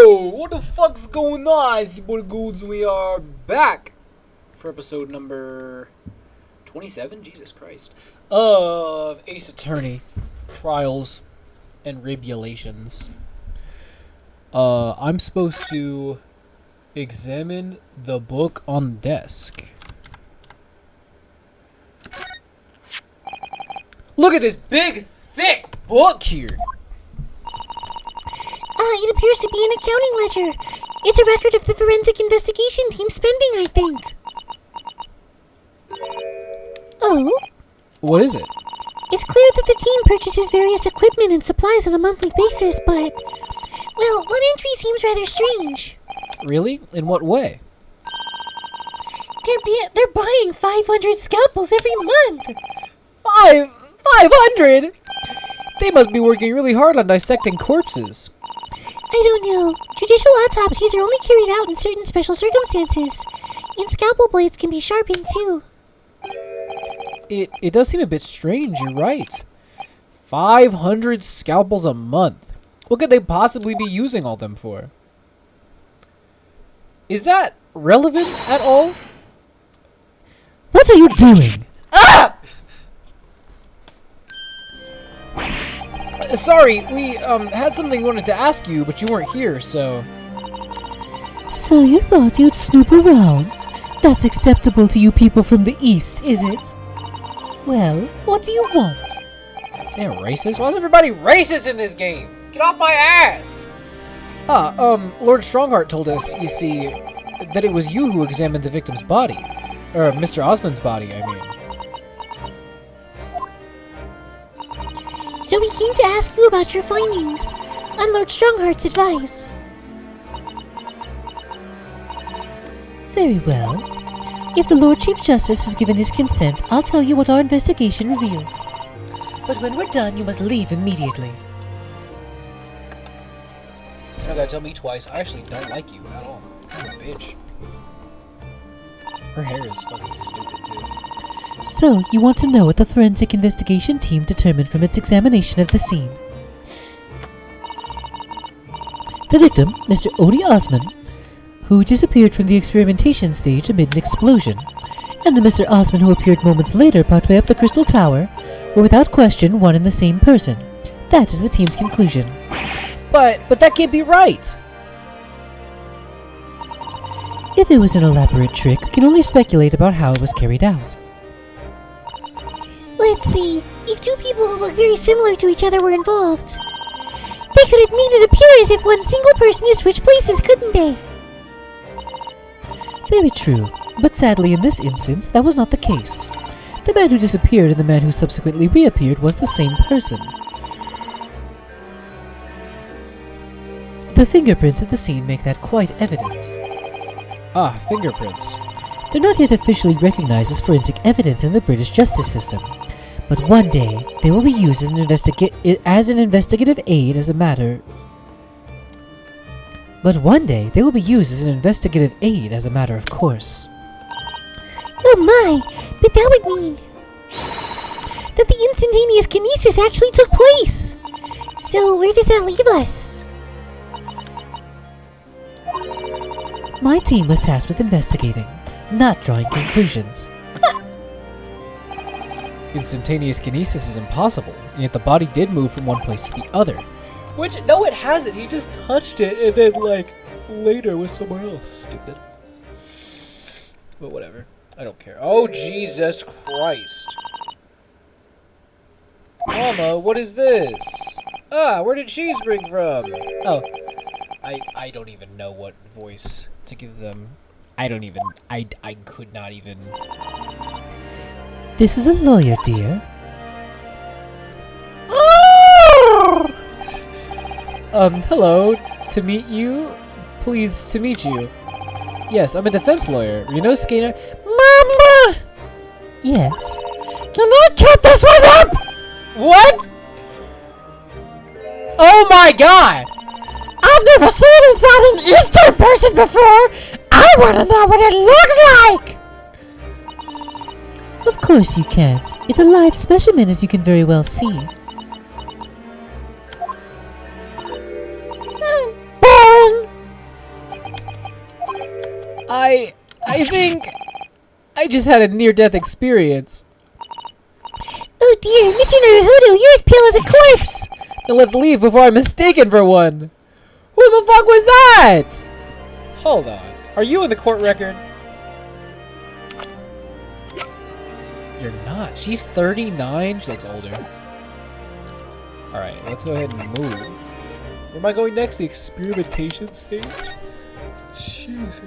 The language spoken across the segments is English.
Yo, what the fuck's going on? It's your boy Goods, and we are back for episode number 27, Jesus Christ, of Ace Attorney, Trials and Tribulations. I'm supposed to examine the book on the desk. Look at this big, thick book here. It appears to be an accounting ledger. It's a record of the forensic investigation team spending, I think. Oh? What is it? It's clear that the team purchases various equipment and supplies on a monthly basis, but... well, one entry seems rather strange. Really? In what way? They're buying 500 scalpels every month. 500? They must be working really hard on dissecting corpses. I don't know. Judicial autopsies are only carried out in certain special circumstances. And scalpel blades can be sharpened too. It does seem a bit strange, you're right. 500 scalpels a month. What could they possibly be using all them for? Is that relevant at all? What are you doing? Ah! Sorry, we had something we wanted to ask you, but you weren't here, so... So you thought you'd snoop around? That's acceptable to you people from the East, is it? Well, what do you want? Damn, racist? Why is everybody racist in this game? Get off my ass! Lord Strongheart told us, you see, that it was you who examined the victim's body. Or Mr. Osmond's body, I mean. So we came to ask you about your findings, on Lord Strongheart's advice. Very well. If the Lord Chief Justice has given his consent, I'll tell you what our investigation revealed. But when we're done, you must leave immediately. You're not gonna tell me twice. I actually don't like you at all. You're a bitch. Her hair is fucking stupid, too. So, you want to know what the forensic investigation team determined from its examination of the scene. The victim, Mr. Odie Osmond, who disappeared from the experimentation stage amid an explosion, and the Mr. Osmond who appeared moments later partway up the Crystal Tower, were without question one and the same person. That is the team's conclusion. But that can't be right! If it was an elaborate trick, we can only speculate about how it was carried out. Let's see. If two people who look very similar to each other were involved, they could have made it appear as if one single person had switched places, couldn't they? Very true. But sadly, in this instance, that was not the case. The man who disappeared and the man who subsequently reappeared was the same person. The fingerprints at the scene make that quite evident. Ah, fingerprints. They're not yet officially recognized as forensic evidence in the British justice system, but one day they will be used as an investigative aid as a matter. Of course. Oh my! But that would mean that the instantaneous kinesis actually took place. So where does that leave us? My team was tasked with investigating, not drawing conclusions. Instantaneous kinesis is impossible, and yet the body did move from one place to the other. Which, no it hasn't, he just touched it and then, like, later was somewhere else. Stupid. But whatever, I don't care. Oh, Jesus Christ. Mama, what is this? Ah, where did cheese spring from? Oh, I don't even know what voice to give them. I could not even... This is a lawyer, dear. Hello. To meet you? Pleased to meet you. Yes, I'm a defense lawyer. You know Skater? Mama! Yes. Can I cut this one up? What? Oh my god! I've never seen inside an Eastern person before! I wanna know what it looks like! Of course you can't. It's a live specimen, as you can very well see. Boring! I think I just had a near-death experience. Oh dear, Mr. Naruhodo, you're as pale as a corpse! Then let's leave before I'm mistaken for one. Who the fuck was that? Hold on. Are you in the court record? You're not. She's 39. She looks older. Alright, let's go ahead and move. Where am I going next? The experimentation stage? Jesus.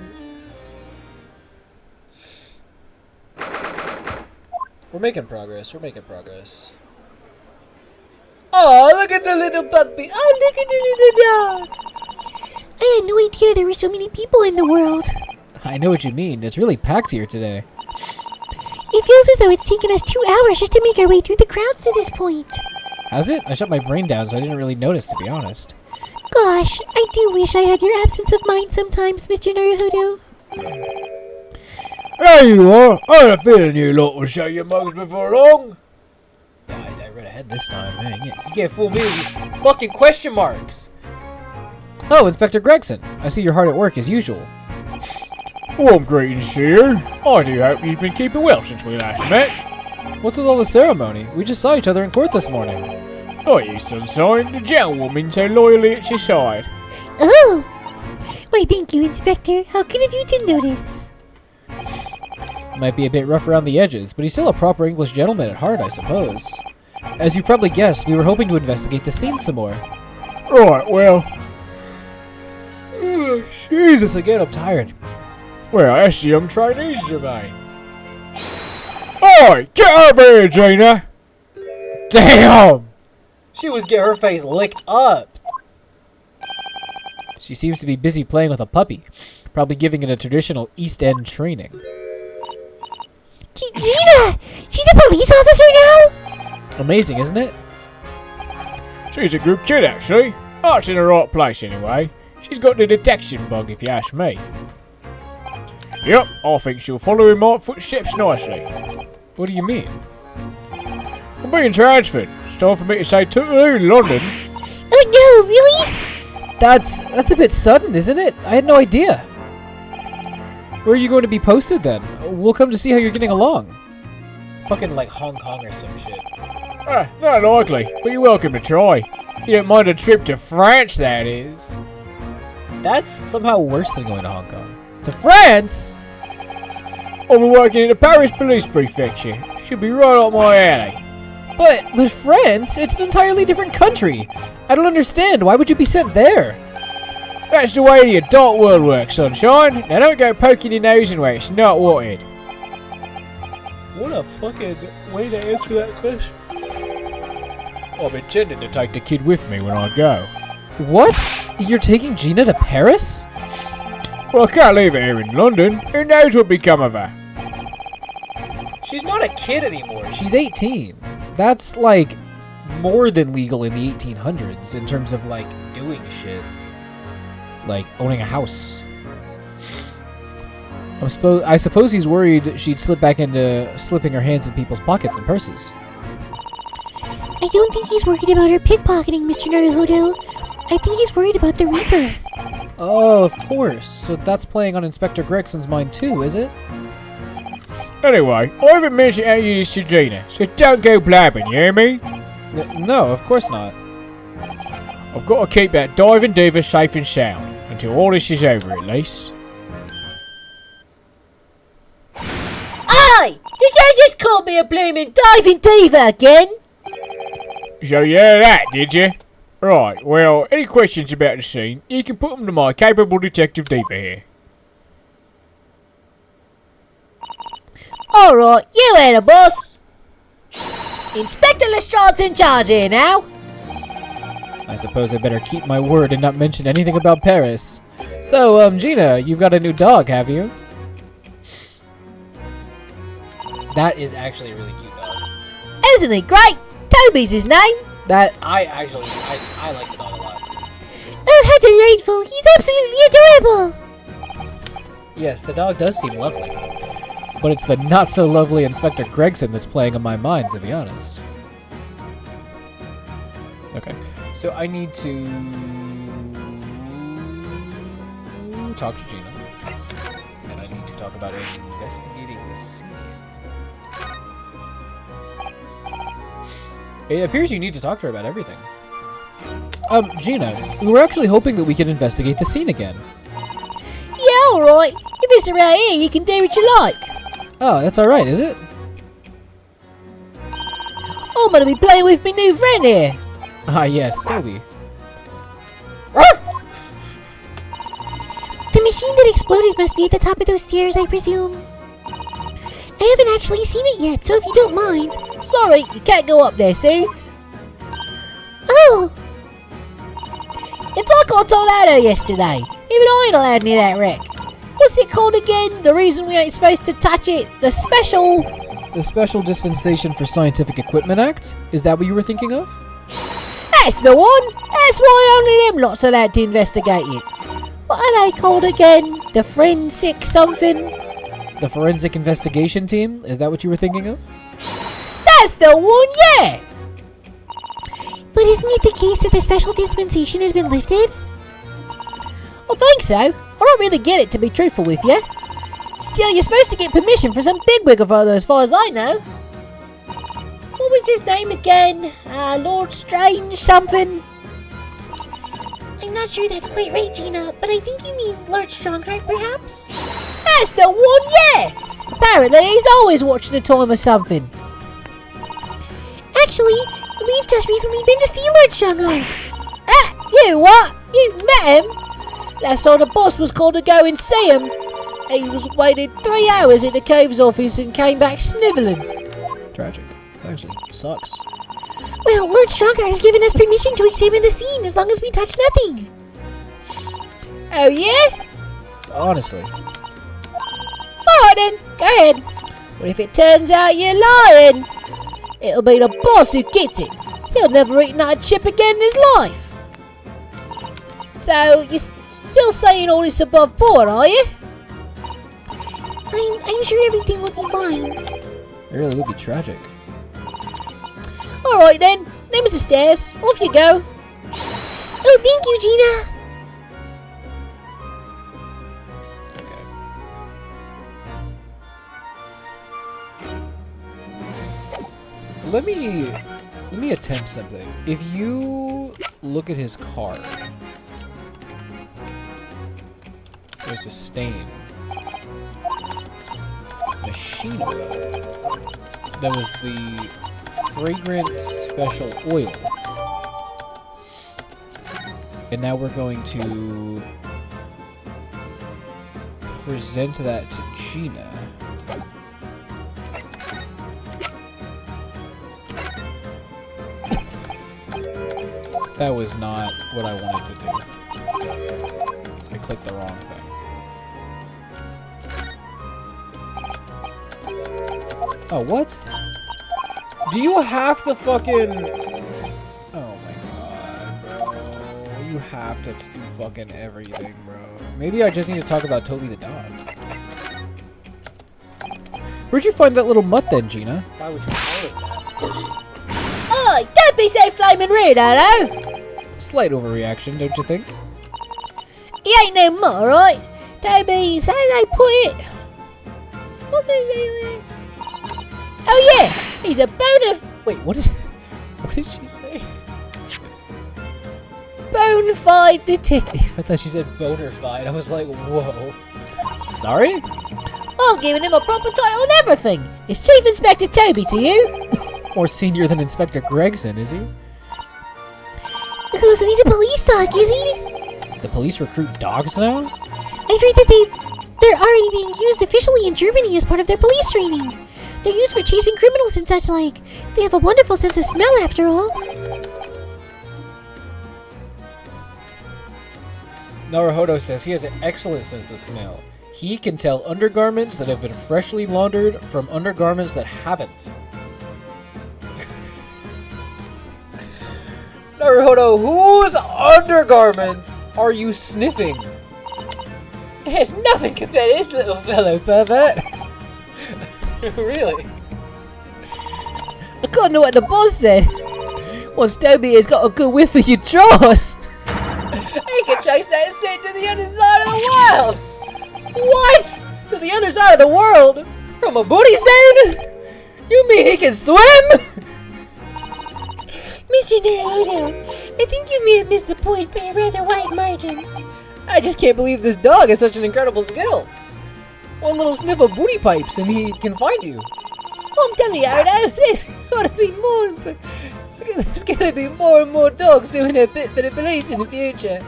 We're making progress. We're making progress. Oh, look at the little puppy. Oh, look at the little dog. I had no idea there were so many people in the world. I know what you mean. It's really packed here today. It feels as though it's taken us 2 hours just to make our way through the crowds to this point. Has it? I shut my brain down, so I didn't really notice, to be honest. Gosh, I do wish I had your absence of mind sometimes, Mr. Naruhodo. There you are. I had a feeling you lot would show your mugs before long. Yeah, I read ahead this time, man. You can't fool me with these fucking question marks. Oh, Inspector Gregson. I see you're hard at work as usual. Warm greetings to you. I do hope you've been keeping well since we last met. What's with all the ceremony? We just saw each other in court this morning. Not you, Sunshine. The gentlewoman so loyally at your side. Oh! Why, thank you, Inspector. How good of you to notice. Might be a bit rough around the edges, but he's still a proper English gentleman at heart, I suppose. As you probably guessed, we were hoping to investigate the scene some more. Right, well... Jesus, again, I'm tired. Well, that's the young Chinese, Jermaine. Oi, get over here, Gina! Damn! She was getting her face licked up. She seems to be busy playing with a puppy, probably giving it a traditional East End training. Gina! She's a police officer now? Amazing, isn't it? She's a good kid, actually. Heart's in the right place, anyway. She's got the detection bug, if you ask me. Yep, I think she'll follow in my footsteps nicely. What do you mean? I'm being transferred. It's time for me to say toodaloo in London. Oh no, really? That's a bit sudden, isn't it? I had no idea. Where are you going to be posted then? We'll come to see how you're getting along. Fucking like Hong Kong or some shit. Not likely, but you're welcome to try. You don't mind a trip to France, that is. That's somehow worse than going to Hong Kong. To France? I'll be working at the Paris Police Prefecture. Should be right up my alley. But France, it's an entirely different country. I don't understand. Why would you be sent there? That's the way the adult world works, Sunshine. Now don't go poking your nose in where it's not wanted. What a fucking way to answer that question. I'm intending to take the kid with me when I go. What? You're taking Gina to Paris? Well, I can't leave her here in London. Who knows what'll become of her? She's not a kid anymore. She's 18. That's, like, more than legal in the 1800s in terms of, like, doing shit. Like, owning a house. I suppose he's worried she'd slip back into slipping her hands in people's pockets and purses. I don't think he's worried about her pickpocketing, Mr. Naruhodo. I think he's worried about the Reaper. Oh, of course. So that's playing on Inspector Gregson's mind too, is it? Anyway, I haven't mentioned any of this to Gina, so don't go blabbing, you hear me? No, of course not. I've got to keep that diving diva safe and sound, until all this is over at least. Aye! Did you just call me a blooming diving diva again? So you heard that, did you? Right, well, any questions about the scene, you can put them to my capable detective diva here. Alright, you heard it, boss. Inspector Lestrade's in charge here now. I suppose I better keep my word and not mention anything about Paris. So, Gina, you've got a new dog, have you? That is actually a really cute dog. Isn't he great? Toby's his name. That, I like the dog a lot. Oh, how delightful. He's absolutely adorable. Yes, the dog does seem lovely. But it's the not-so-lovely Inspector Gregson that's playing on my mind, to be honest. Okay, so I need to talk to Gina. And I talk about investigating the scene. It appears you need to talk to her about everything. Gina, we were actually hoping that we could investigate the scene again. Yeah, alright. If it's around here, you can do what you like. Oh, that's alright, is it? I'm gonna be playing with my new friend here. Ah, yes, Toby. The machine that exploded must be at the top of those stairs, I presume. I haven't actually seen it yet, so if you don't mind. Sorry, you can't go up there, Sus. Oh. It's like I told Anna yesterday. Even I ain't allowed near that wreck. What's it called again? The reason we ain't supposed to touch it? The Special Dispensation for Scientific Equipment Act? Is that what you were thinking of? That's the one. That's why only them lot's allowed to investigate it. What are they called again? The forensic something? The Forensic Investigation Team? Is that what you were thinking of? That's the one, yeah! But isn't it the case that the special dispensation has been lifted? I think so. I don't really get it, to be truthful with you. Still, you're supposed to get permission from some bigwig of others, as far as I know. What was his name again? Lord Strange something? I'm not sure that's quite right, Gina, but I think you mean Lord Strongheart, perhaps? That's the one, yeah! Apparently, he's always watching the time or something. Actually, we've just recently been to see Lord Strongheart. Ah, you what? You've met him? Last time the boss was called to go and see him. He was waited 3 hours at the cave's office and came back snivelling. Tragic. Actually, sucks. Well, Lord Strongheart has given us permission to examine the scene as long as we touch nothing. Oh, yeah? Honestly. Alright then, go ahead. But if it turns out you're lying, it'll be the boss who gets it. He'll never eat another chip again in his life. So, you're still saying all this above board, are you? I'm sure everything will be fine. It really would be tragic. Alright then, name's the stairs. Off you go. Oh, thank you, Gina. Okay. Let me attempt something. If you look at his card, there's a stain. Machine oil. That was the fragrant special oil. And now we're going to present that to Gina. That was not what I wanted to do. I clicked the wrong thing. Oh, what? Do you have to fucking... Oh my god, bro. You have to do fucking everything, bro. Maybe I just need to talk about Toby the dog. Where'd you find that little mutt then, Gina? Why would you call it that? Oi, don't be so flaming rude, Arrow. Slight overreaction, don't you think? He ain't no mutt, alright? Toby's, how did I put it? What's his name? Oh yeah, he's a Wait, what did she say? bona fide detective. I thought she said boner fide. I was like, whoa. Sorry? I'm giving him a proper title and everything. It's Chief Inspector Toby to you. More senior than Inspector Gregson, is he? Oh, so he's a police dog, is he? The police recruit dogs now? I've heard that they're already being used officially in Germany as part of their police training. They're used for chasing criminals and such like. They have a wonderful sense of smell after all. Naruhodo says he has an excellent sense of smell. He can tell undergarments that have been freshly laundered from undergarments that haven't. Naruhodo, whose undergarments are you sniffing? There's nothing compared to this little fellow, pervert. Really? I can't know what the boss said. Once Toby has got a good whiff of your drawers, he can chase that scent to the other side of the world. What? To the other side of the world? From a booty stain? You mean he can swim? Mr. Naruto, I think you may have missed the point by a rather wide margin. I just can't believe this dog has such an incredible skill. One little sniff of booty pipes and he can find you. I'm telling you, Naruto, there's gotta be more and more dogs doing their bit for the police in the future.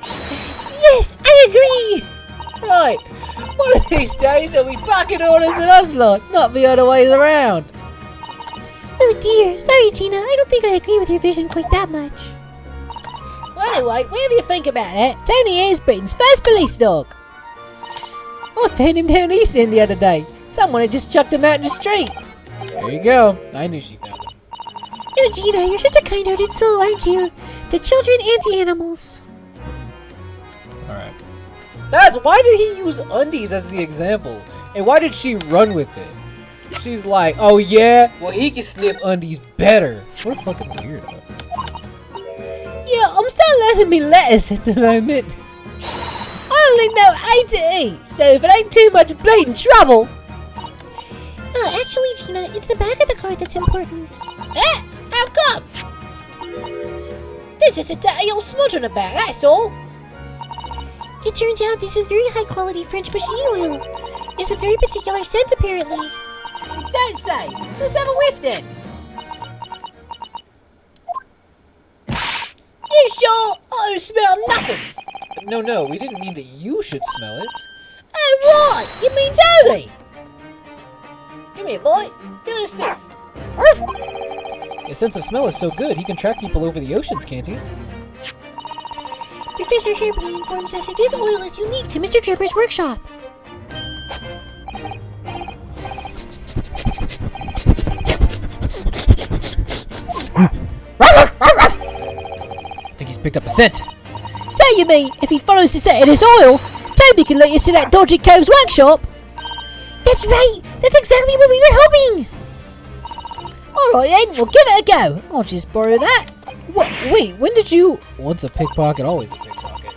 Yes, I agree! Right, one of these days they'll be barking orders at us lot, not the other ways around. Oh dear, sorry Gina, I don't think I agree with your vision quite that much. Well, anyway, whatever you think about it, Tony is Britain's first police dog. I found him down East End the other day. Someone had just chucked him out in the street. There you go. I knew she found him. Oh Gina, you're such a kind-hearted soul, aren't you? To children and to animals. Alright. Why did he use undies as the example? And why did she run with it? She's like, oh yeah? Well, he can sniff undies better. What a fucking weirdo. Yeah, I'm still learning me letters at the moment. I only know A to E, so if it ain't too much bleeding trouble. Actually, Gina, it's the back of the card that's important. How come? There's just a dirty old smudge on the back, that's all. It turns out this is very high quality French machine oil. It's a very particular scent, apparently. You don't say. Let's have a whiff then. You sure? I don't smell nothing. No, we didn't mean that you should smell it. Oh, right. You mean Toby? Come here, boy. Give it a sniff. Arf. His sense of smell is so good, he can track people over the oceans, can't he? Professor Hairpin informs us that this oil is unique to Mr. Tripper's workshop. I think he's picked up a scent. So you mean, if he follows the scent of this oil, Toby can lead us to that dodgy cove's workshop? That's right! That's exactly what we were hoping! Alright then, we'll give it a go. I'll just borrow that. What? Wait, when did you... Once a pickpocket, always a pickpocket.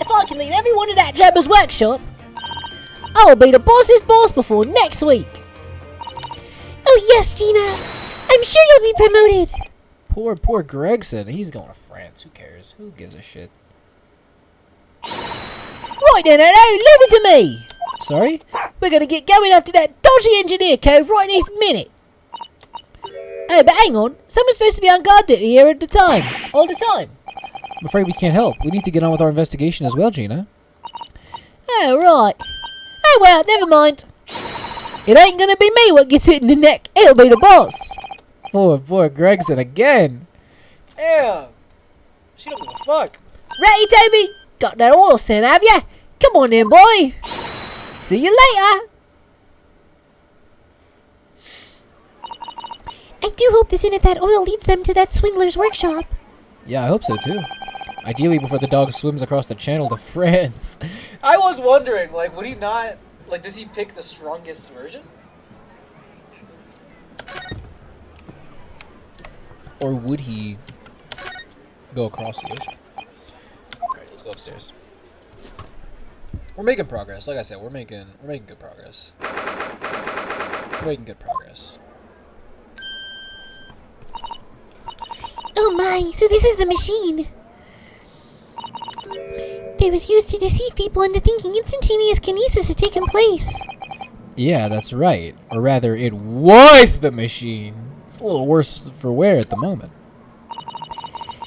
If I can lead everyone to that Jabba's workshop, I'll be the boss's boss before next week. Oh yes, Gina. I'm sure you'll be promoted. Poor Gregson. He's going to France. Who cares? Who gives a shit? Right then, leave it to me. Sorry? We're gonna get going after that dodgy engineer cove right this minute. Oh, but hang on. Someone's supposed to be on guard duty here at the time. All the time. I'm afraid we can't help. We need to get on with our investigation as well, Gina. Oh, right. Oh, well, never mind. It ain't gonna be me what gets hit in the neck. It'll be the boss. Poor Gregson again. Damn. She don't give a fuck. Ready, Toby? Got that oil scent, have ya? Come on then, boy. See you later. I do hope the scent of that oil leads them to that swindler's workshop. Yeah, I hope so too. Ideally before the dog swims across the channel to France. I was wondering, like, would he not... Like, does he pick the strongest version? Or would he go across the ocean? Alright, let's go upstairs. We're making progress. Like I said, we're making good progress. We're making good progress. Oh my, so this is the machine. It was used to deceive people into thinking instantaneous kinesis had taken place. Yeah, that's right. Or rather, it was the machine. It's a little worse for wear at the moment.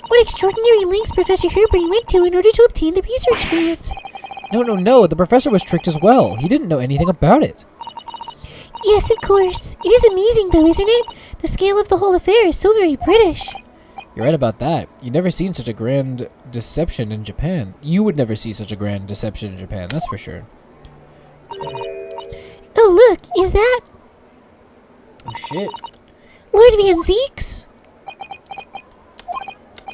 What extraordinary lengths Professor Hairbrain went to in order to obtain the research grant. No. The professor was tricked as well. He didn't know anything about it. Yes, of course. It is amazing though, isn't it? The scale of the whole affair is so very British. You're right about that. You've never seen such a grand deception in Japan. You would never see such a grand deception in Japan, that's for sure. Oh look, is that... Oh shit. Lord Van Zeeks?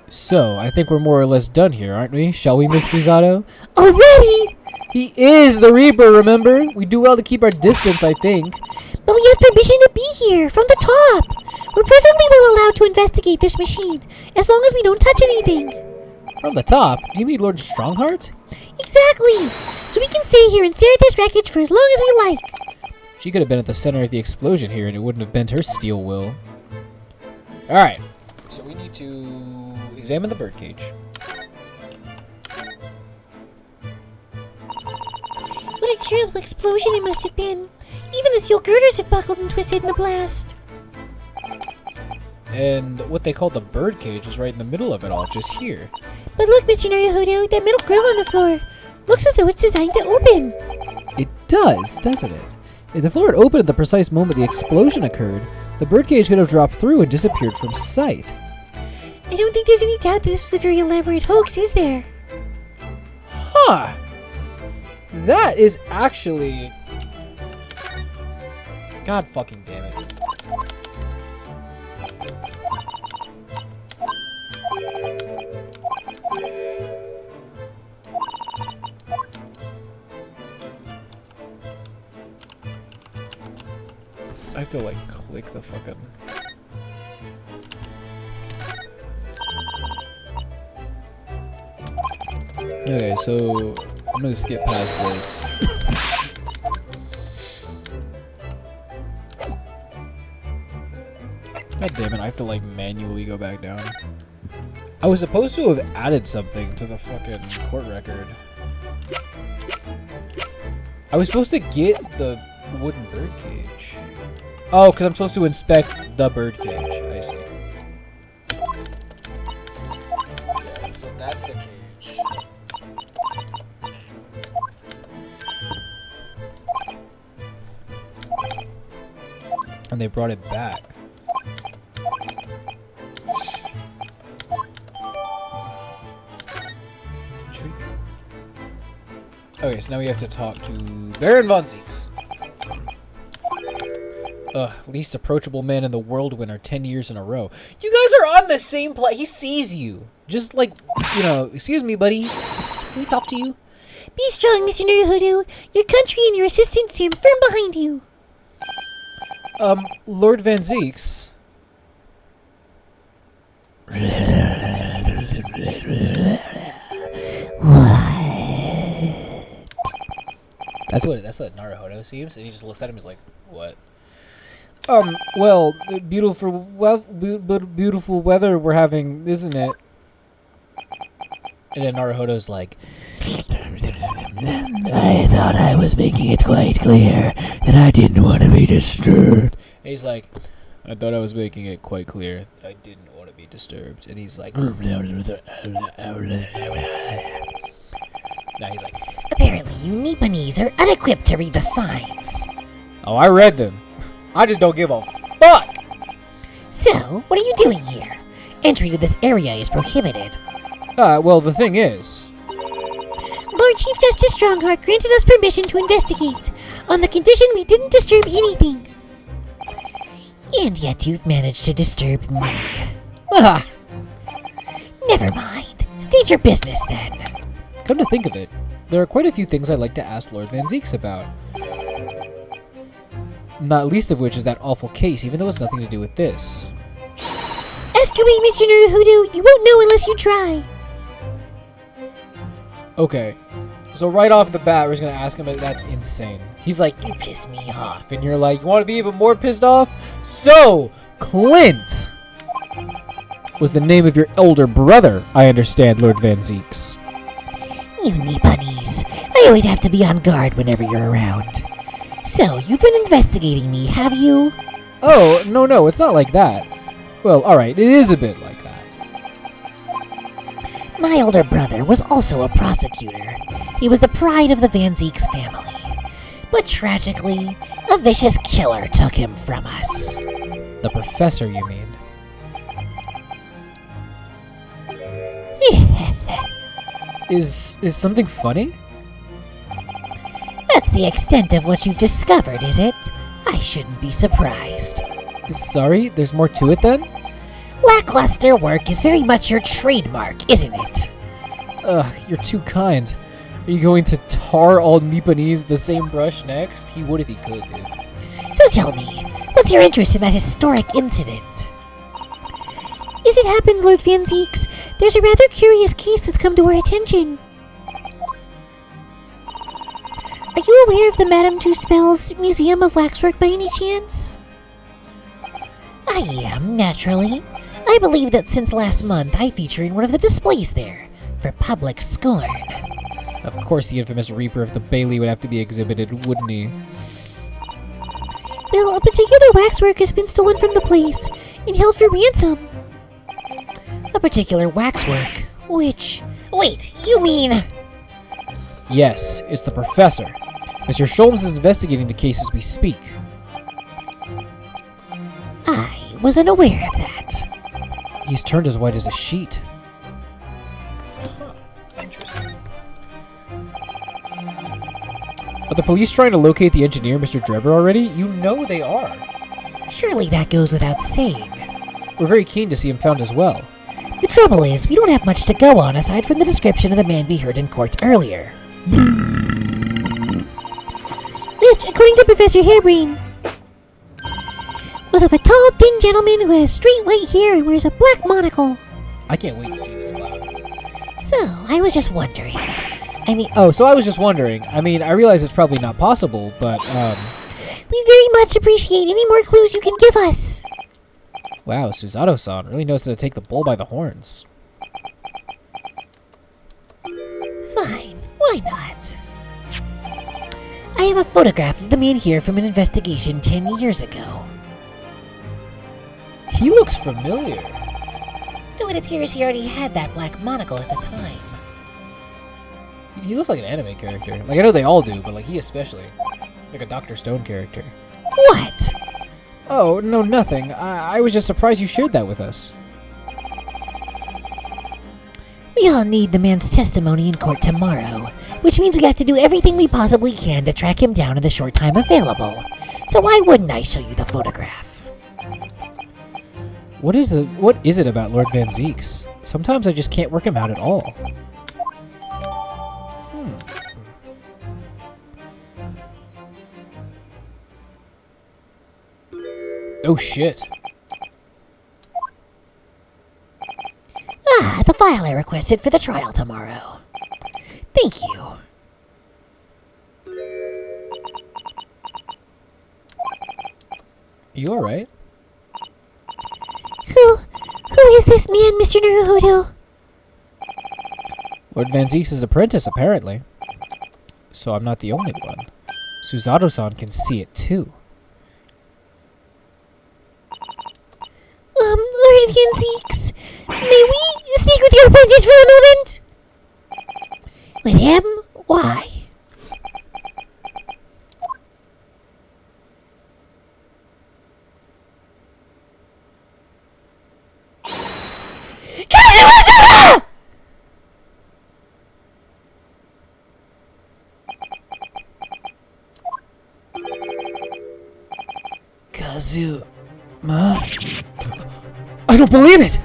So, I think we're more or less done here, aren't we? Shall we, Miss Susato? Already? He is the Reaper, remember? We do well to keep our distance, I think. But we have permission to be here, from the top. We're perfectly well allowed to investigate this machine, as long as we don't touch anything. From the top? Do you mean Lord Strongheart? Exactly! So we can stay here and stare at this wreckage for as long as we like. She could have been at the center of the explosion here and it wouldn't have bent her steel will. Alright, so we need to examine the birdcage. What a terrible explosion it must have been. Even the steel girders have buckled and twisted in the blast. And what they call the birdcage is right in the middle of it all, just here. But look, Mr. Naruhodo, that metal grill on the floor. Looks as though it's designed to open. It does, doesn't it? If the floor had opened at the precise moment the explosion occurred, the birdcage could have dropped through and disappeared from sight. I don't think there's any doubt that this was a very elaborate hoax, is there? Huh! That is actually... God fucking damn it. I have to like click the fucking... Okay, so I'm gonna skip past this. God damn it, I have to like manually go back down. I was supposed to have added something to the fucking court record. I was supposed to get the wooden birdcage. Oh, because I'm supposed to inspect the birdcage. I see. Yeah, so that's the cage. And they brought it back. Okay, so now we have to talk to Baron von Zieks. Least approachable man in the world winner 10 years in a row. You guys are on the same he sees you. Just like, you know, excuse me, buddy. Can we talk to you? Be strong, Mr. Naruhodo. Your country and your assistants stand firm behind you. Lord Van Zieks. That's what Naruhodo seems, and he just looks at him and is like, what? Well, beautiful weather we're having, isn't it? And then Naruhodo's like, I thought I was making it quite clear that I didn't want to be disturbed. And he's like, I thought I was making it quite clear that I didn't want to be disturbed. And he's like, now he's like, apparently you Nipponese are unequipped to read the signs. oh, I read them. I just don't give a fuck. So, what are you doing here? Entry to this area is prohibited. Well, the thing is, Lord Chief Justice Strongheart granted us permission to investigate, on the condition we didn't disturb anything. And yet you've managed to disturb me. ah, Never mind. State your business then. come to think of it, there are quite a few things I'd like to ask Lord Van Zieks about. Not least of which is that awful case, even though it's nothing to do with this. Ask away, Mr. Naruhodo. You won't know unless you try. Okay, so right off the bat, we're just gonna ask him if that's insane. He's like, you piss me off. And you're like, you want to be even more pissed off? So, Clint was the name of your elder brother, I understand, Lord Van Zieks. You Nipponese. I always have to be on guard whenever you're around. So, you've been investigating me, have you? Oh, no, it's not like that. Well, alright, it is a bit like that. My older brother was also a prosecutor. He was the pride of the Van Zieks family. But tragically, a vicious killer took him from us. The professor, you mean? Is something funny? That's the extent of what you've discovered, is it? I shouldn't be surprised. Sorry, there's more to it then? Lackluster work is very much your trademark, isn't it? Ugh, you're too kind. Are you going to tar all Nipponese with the same brush next? He would if he could, dude. So tell me, what's your interest in that historic incident? As it happens, Lord Van Zieks, There's a rather curious case that's come to our attention. Are you aware of the Madame Tussauds Museum of Waxwork by any chance? I am, naturally. I believe that since last month I feature in one of the displays there, for public scorn. Of course the infamous Reaper of the Bailey would have to be exhibited, wouldn't he? Well, a particular waxwork has been stolen from the place and held for ransom. A particular waxwork, which... Wait, you mean... Yes, it's the professor. Mr. Sholmes is investigating the case as we speak. I was unaware of that. He's turned as white as a sheet. Interesting. Are the police trying to locate the engineer, Mr. Drebber, already? You know they are. Surely that goes without saying. We're very keen to see him found as well. The trouble is, we don't have much to go on aside from the description of the man we heard in court earlier. Which, according to Professor Harebrain, was of a tall, thin gentleman who has straight white hair and wears a black monocle. I can't wait to see this cloud. So, I was just wondering. So I was just wondering. I mean, I realize it's probably not possible, but, we very much appreciate any more clues you can give us. Wow, Susato-san really knows how to take the bull by the horns. Fine, why not? I have a photograph of the man here from an investigation 10 years ago. He looks familiar. Though it appears he already had that black monocle at the time. He looks like an anime character. Like, I know they all do, but, like, he especially. Like a Dr. Stone character. What? Oh, no, nothing. I was just surprised you shared that with us. We all need the man's testimony in court tomorrow, which means we have to do everything we possibly can to track him down in the short time available. So why wouldn't I show you the photograph? What is it about Lord Van Zeeks? Sometimes I just can't work him out at all. Oh shit. Ah, the file I requested for the trial tomorrow. Thank you. You alright? Who is this man, Mr. Naruhodo? Lord Van Zeeks' apprentice, apparently. So I'm not the only one. Susato-san can see it too. Lord Van Zeeks, may we speak with your apprentice for a moment? With him? Why? Kazuma? I don't believe it!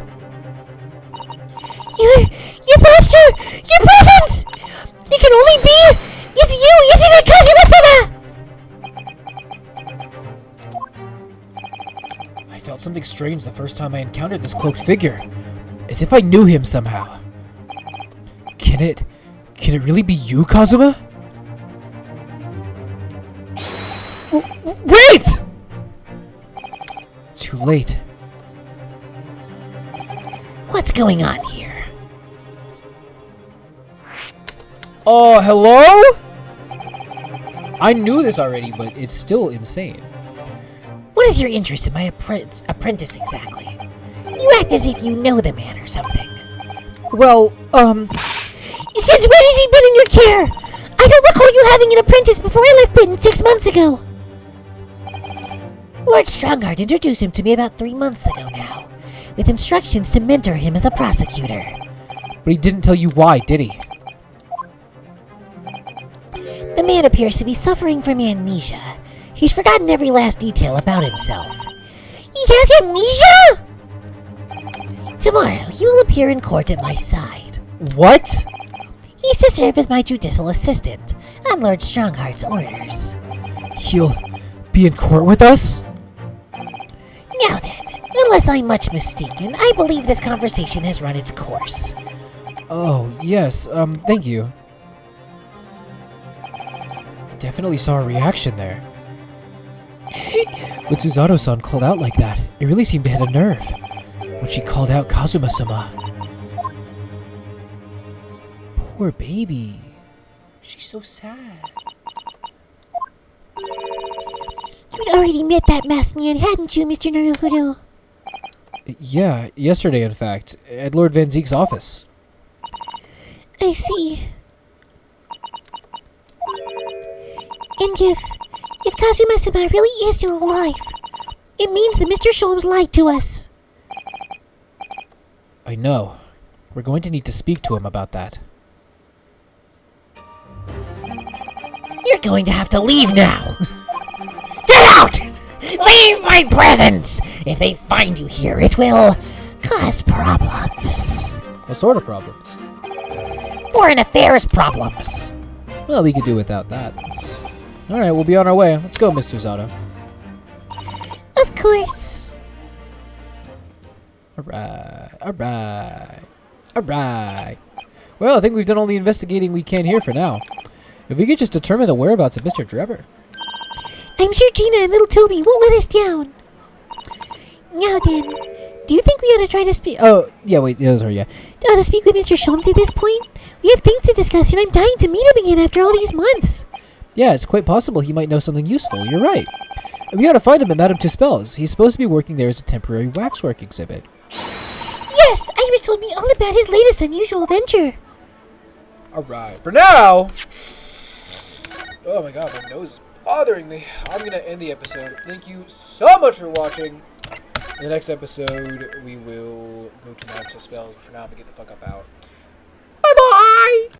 Your posture! Your presence! It can only be... It's you, isn't it, Kazuma-sama? I felt something strange the first time I encountered this cloaked figure. As if I knew him somehow. Can it really be you, Kazuma? Wait! Too late. What's going on here? Oh, hello? I knew this already, but it's still insane. What is your interest in my apprentice exactly? You act as if you know the man or something. Well, Since when has he been in your care? I don't recall you having an apprentice before I left Britain 6 months ago. Lord Strongheart introduced him to me about 3 months ago now, with instructions to mentor him as a prosecutor. But he didn't tell you why, did he? The man appears to be suffering from amnesia. He's forgotten every last detail about himself. He has amnesia?! Tomorrow, he will appear in court at my side. What? He's to serve as my judicial assistant, on Lord Strongheart's orders. He'll be in court with us? Now then, Unless I'm much mistaken, I believe this conversation has run its course. Oh, yes, thank you. Definitely saw a reaction there. When Susato-san called out like that, it really seemed to hit a nerve. When she called out Kazuma-sama. Poor baby. She's so sad. You'd already met that masked man, hadn't you, Mr. Naruhodo? Yeah, yesterday, in fact, at Lord Van Zeek's office. I see. And if Kazuma-sama really is still alive, it means that Mr. Sholmes lied to us. I know. We're going to need to speak to him about that. You're going to have to leave now. Get out! Leave my presence! If they find you here, it will cause problems. What sort of problems? Foreign affairs problems. Well, we could do without that. Alright, we'll be on our way. Let's go, Mr. Zato. Of course. Alright. Well, I think we've done all the investigating we can here for now. If we could just determine the whereabouts of Mr. Drebber. I'm sure Gina and little Toby won't let us down. Now then, do you think we ought to try to speak... Oh, yeah, wait, that was her, yeah. Ought to speak with Mr. Sholmes at this point? We have things to discuss and I'm dying to meet him again after all these months. Yeah, it's quite possible he might know something useful. You're right. We ought to find him at Madame Tuspel's. He's supposed to be working there as a temporary waxwork exhibit. Yes, Iris told me all about his latest unusual venture. Alright, for now... Oh my god, my nose is bothering me. I'm going to end the episode. Thank you so much for watching. In the next episode, we will go to Madame Tuspel's. But for now, I'm going to get the fuck up out.